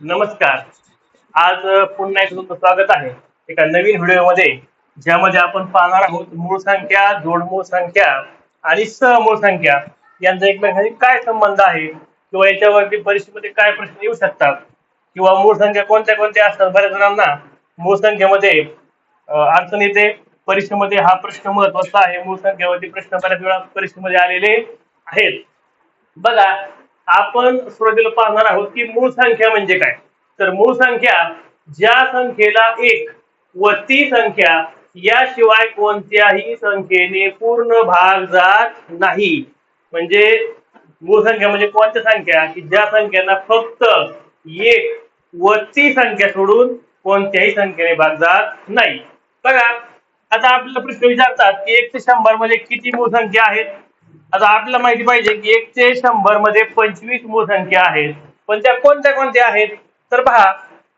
नमस्कार. आज पुन्हा एक तुमचं स्वागत आहे एका नवीन व्हिडिओमध्ये, ज्यामध्ये आपण पाहणार आहोत मूळ संख्या, जोडमूळ संख्या आणि सहमूळ संख्या यांचा एकमेकांशी काय संबंध आहे, किंवा याच्यावरती परीक्षेमध्ये काय प्रश्न येऊ शकतात, किंवा मूळ संख्या कोणत्या कोणत्या असतात. बऱ्याच जणांना मूळ संख्येमध्ये अडचण येते. परीक्षेमध्ये हा प्रश्न महत्वाचा आहे. मूळ संख्येवरती प्रश्न बऱ्याच वेळा परीक्षेमध्ये आलेले आहेत. बघा, आपण सुरुवातीला पाहणार आहोत की मूळ संख्या म्हणजे काय. तर मूळ संख्या ज्या संख्येला एक व ती संख्या याशिवाय कोणत्याही संख्येने पूर्ण भाग जात नाही. म्हणजे मूळ संख्या म्हणजे कोणत्या संख्या की ज्या संख्यांना फक्त एक व ती संख्या सोडून कोणत्याही संख्येने भाग जात नाही. बघा, आता आपल्याला प्रश्न विचारतात की 1 ते 100 मध्ये किती मूळ संख्या आहेत. आता आपल्याला माहिती पाहिजे की 1 ते 100 मध्ये 25 मूळ संख्या आहेत. पण त्या कोणत्या कोणत्या आहेत. तर पहा,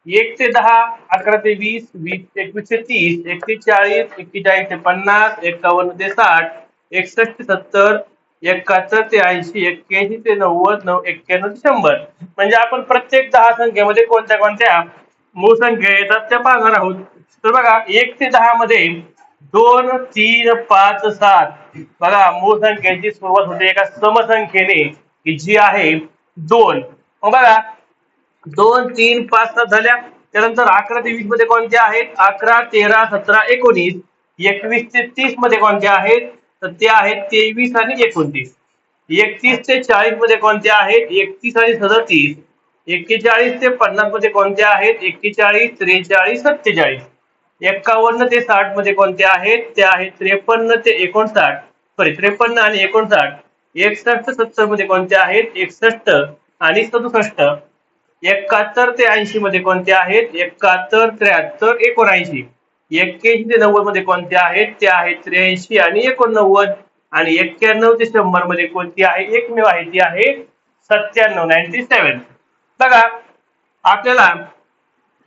1 ते 10, 11 ते 20, 20 ते 21 ते 30, 1 ते 40, 41 ते 50, 51 ते 60, 61 ते 70, 71 ते 80, 81 ते 90, 91 ते 100. म्हणजे आपण प्रत्येक 10 संख्येमध्ये कोणत्या कोणत्या मूळ संख्या येतात त्या पाहणार आहोत. तर बघा, 1 ते 10 मध्ये 2, 3, 5, 7. बघा, मूळ संख्येची सुरुवात होते एका समसंख्येने की जी आहे 2. मग बघा, 2, 3, 5, 7 झाल्या. त्यानंतर 11 ते 20 मध्ये कोणत्या आहेत. 11, 13, 17, 19. 21 ते 30 मध्ये कोणत्या आहेत. तर त्या आहेत 23 आणि 29. 31 ते 40 मध्ये कोणत्या आहेत. 31 आणि 37. 41 ते 50 मध्ये कोणत्या आहेत. 41, 43, 47. 51 ते 60 मध्ये कोणत्या आहेत. त्या आहेत 53 ते 59. सॉरी, 53 आणि 59. 61 70 मध्ये कोणत्या आहेत. 61 आणि 67. 71 ते 80 मध्ये कोणत्या आहेत. 71, 73, 79. 81 ते 90 मध्ये कोणत्या आहेत. त्या आहेत 83 आणि 89. आणि 91 ते 100 मध्ये कोणती आहे. एकमेव आहे, ती आहे 97, 97. बघा, आपल्याला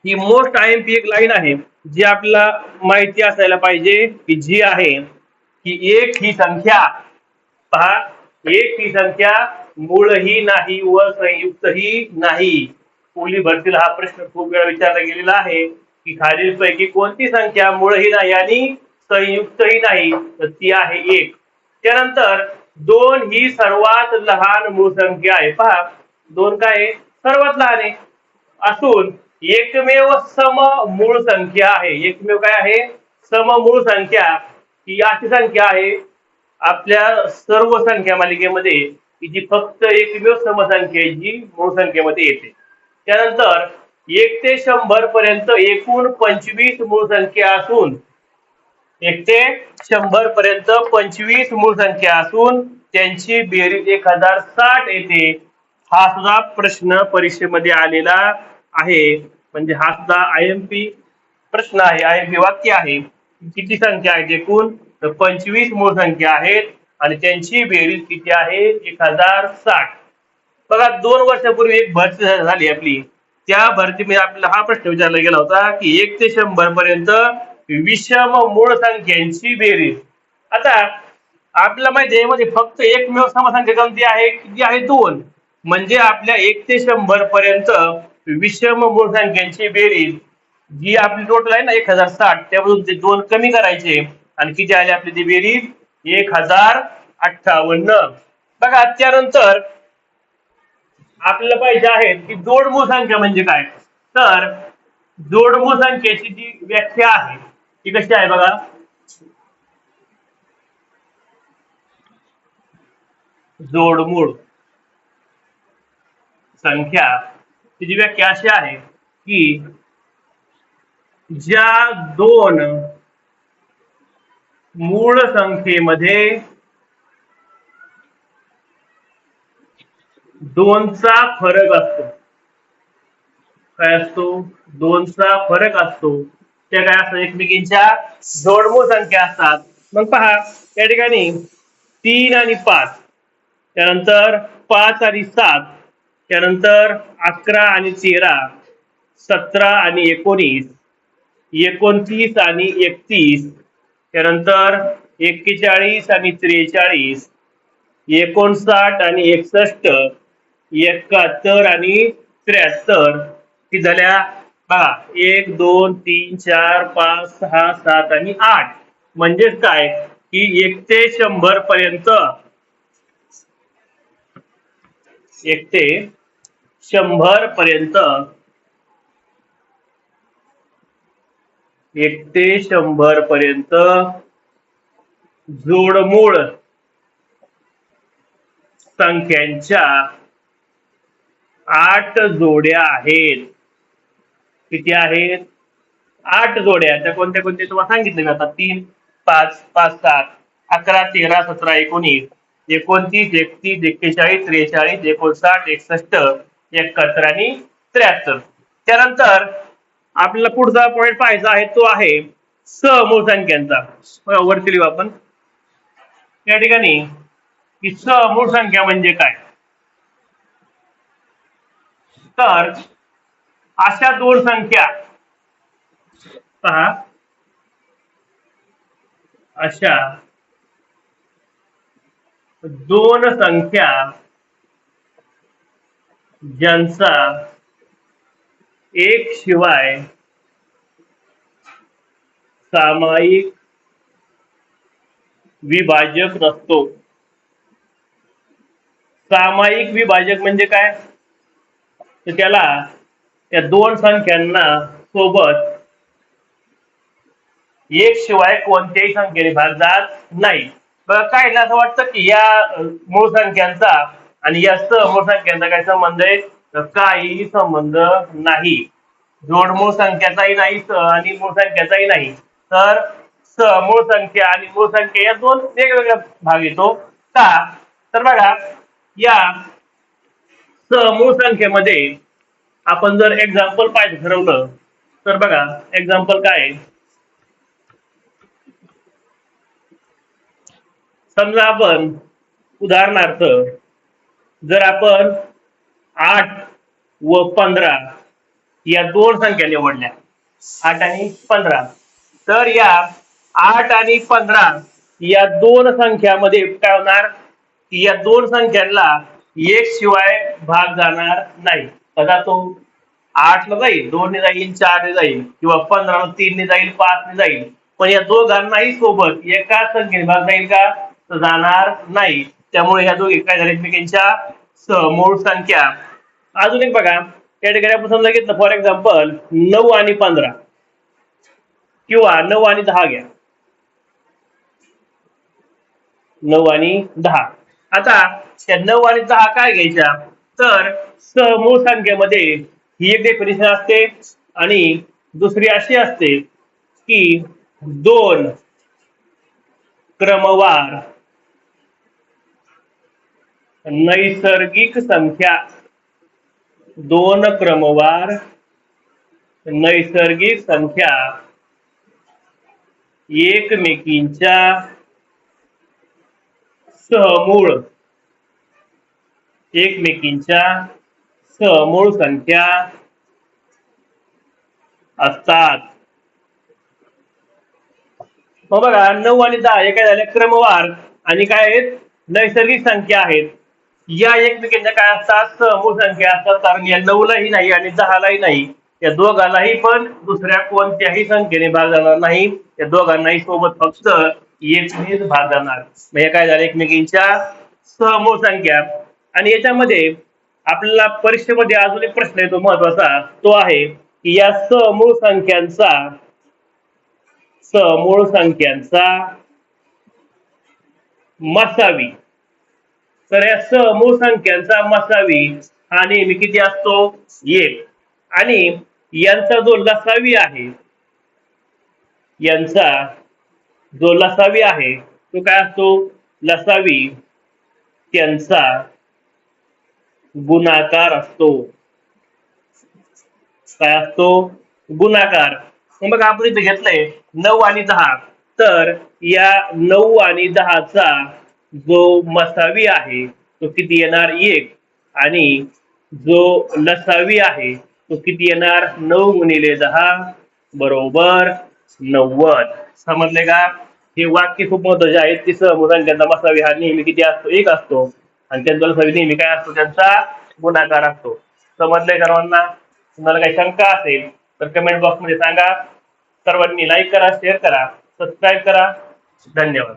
ही मोस्ट आयएमपी एक लाईन आहे जी आपल्याला माहिती असायला पाहिजे की जी आहे की एक ही संख्या, पहा, एक ही संख्या मूळही नाही व संयुक्तही नाही. पोलीस भरतीला हा प्रश्न खूप वेळा विचारला गेलेला आहे की खालीलपैकी कोणती संख्या मूळही नाही आणि संयुक्तही नाही. तर ती आहे एक. त्यानंतर 2 ही सर्वात लहान मूळ संख्या आहे. पहा, 2 काय आहे, सर्वात लहान आहे असून एकमेव सम मूळ संख्या आहे. एकमेव काय आहे, सममूळ संख्या. ही अशी संख्या आहे आपल्या सर्व संख्या मालिकेमध्ये की जी फक्त एकमेव समसंख्या जी मूळ संख्येमध्ये येते. त्यानंतर 1 ते 100 पर्यंत एकूण 25 मूळ संख्या असून 1 ते 100 पर्यंत 25 मूळ संख्या असून त्यांची बेरीज 1060 येते. हा सुद्धा प्रश्न परीक्षेमध्ये आलेला आहे. म्हणजे हा सुद्धा आयएमपी प्रश्न आहे, आयएमपी वाक्य आहे. किती संख्या आहेत एकूण. तर 25 मूळ संख्या आहेत आणि त्यांची बेरीज किती आहे. 1060. बघा, 2 वर्षापूर्वी एक भरती झाली आपली. त्या भरतीमध्ये आपल्याला हा प्रश्न विचारला गेला होता की 1 ते 100 पर्यंत विषम मूळ संख्यांची बेरीज. आता आपल्याला माहिती आहे मध्ये फक्त एकमेव समसंख्या कोणती आहे, किती आहे, 2. म्हणजे आपल्या 1 ते 100 पर्यंत विषम मूळ संख्यांची बेरीज जी आपली टोटल आहे ना 1060, त्यामधून ते 2 कमी करायचे आणि किती आले आपली ती बेरीज 1058. बघा, त्यानंतर आपल्याला पाहिजे आहे की जोडमूळ संख्या म्हणजे काय. तर जोडमूळ संख्येची जी व्याख्या आहे ती कशी आहे बघा. जोडमूळ संख्या तिची व्याख्या अशी आहे की ज्या 2 मूळ संख्येमध्ये 2चा फरक असतो. काय असतो. 2चा फरक असतो. त्या काय असतात, एकमेकींच्या जोडमूळ संख्या असतात. मग पहा, या ठिकाणी 3 आणि 5, त्यानंतर 5 आणि 7, त्यानंतर 11 आणि 13, 17 आणि 19, 29 आणि 31, त्यानंतर 41 आणि 43, 59 आणि 61, 71 आणि 73, किती झाल्या बघा 1 2 3 4 5 6 7 आणि 8 म्हणजेच काय की 1 ते 100 पर्यंत 1 ते 100 पर्यंत 1 ते 100 पर्यंत जोडमूळ संख्यांच्या 8 जोड्या आहेत. किती आहेत 8 जोड्या. त्या कोणत्या कोणत्या तुम्हाला सांगितले आता 3 5 5 7 11 13 17 19 29 31 41 43 59 61 71 आणि 73. त्यानंतर आपल्याला पुढचा पॉईंट पाहायचा आहे तो आहे समूळ संख्यांचा. वरती लिहू आपण या ठिकाणी की समूळ संख्या म्हणजे काय. तर अशा दोन संख्या पहा अशा दोन संख्या ज्यांचा एक शिवाय सामायिक विभाजक नसतो. सामायिक विभाजक म्हणजे काय तर त्याला त्या दोन संख्यांना सोबत एक शिवाय कोणत्याही संख्येने भाग जात नाही. बघा काय असं वाटतं की या मूळ संख्यांचा आणि या समूळ संख्यांचा काय संबंध आहे तर काहीही संबंध नाही. जोडमूळ संख्याचाही नाही आणि मूळ संख्याचाही नाही. तर समूळ संख्या आणि मूळ संख्या या दोन वेगवेगळ्या भाग येतो का तर बघा या समूळ संख्येमध्ये आपण जर एक्झाम्पल पाहायचं ठरवलं तर बघा एक्झाम्पल काय आहे. समजा आपण उदाहरणार्थ जर आपण 8 व 15 या दोन संख्या निवडल्या 8 आणि 15 तर या 8 आणि 15 या दोन संख्यामध्ये काय होणार की या दोन संख्यांना एक शिवाय भाग जाणार नाही. कसा तो 8 ला जाईल 2 ने जाईल 4 ने जाईल किंवा 15 ला 3 ने जाईल 5 ने जाईल पण या दोघांनाही सोबत एका संख्येने भाग जाईल का तर जाणार नाही. त्यामुळे या दोघी काय झाल्या एकमेकांच्या समूळ संख्या. अजून एक बघा या ठिकाणी आपण समजा घेतलं फॉर एक्झाम्पल 9 आणि 15 किंवा 9 आणि 10 घ्या 9 आणि 10. आता त्या 9 आणि 10 काय घ्यायच्या तर समूळ संख्येमध्ये ही एक डेफिनेशन असते आणि दुसरी अशी असते की दोन क्रमवार नैसर्गिक संख्या दोन क्रमवार नैसर्गिक संख्या एकमेकींच्या समूळ संख्या असतात. मग बघा 9 आणि 10 हे काय झाले क्रमवार आणि काय आहेत नैसर्गिक संख्या आहेत. या एकमेकांच्या काय असतात समूळ संख्या असतात कारण या 9 लाही नाही आणि 10 लाही नाही. या दोघांनाही पण दुसऱ्या कोणत्याही संख्येने भाग जाणार नाही. या दोघांनाही सोबत फक्त एकनेच भाग जाणार. म्हणजे काय झालं एकमेकींच्या समूळ संख्या. आणि याच्यामध्ये आपल्याला परीक्षेमध्ये अजून एक प्रश्न येतो महत्वाचा तो आहे की या समूळ संख्यांचा मसावी. तर या समूळ संख्यांचा मसावी हा नेहमी किती असतो 1 आणि यांचा जो लसावी आहे तो काय असतो लसावी त्यांचा गुणाकार असतो. काय असतो गुणाकार. मग आपण इथे घेतलंय 9 आणि 10 तर या 9 आणि 10 चा जो मसावी आहे तो किती येणार 1 आणि जो लसावी आहे तो किती येणार 9 गुणिले 10 बरोबर 90. समजले का. हे वाक्य खूप महत्वाचे आहेत की समूळ संख्यांचा मसावी हा नेहमी किती असतो 1 असतो आणि त्यांचा लसावी नेहमी काय असतो त्यांचा गुणाकार असतो. समजले सर्वांना. तुम्हाला काही शंका असेल तर कमेंट बॉक्स मध्ये सांगा. सर्वांनी लाईक करा, शेअर करा, सबस्क्राईब करा. धन्यवाद.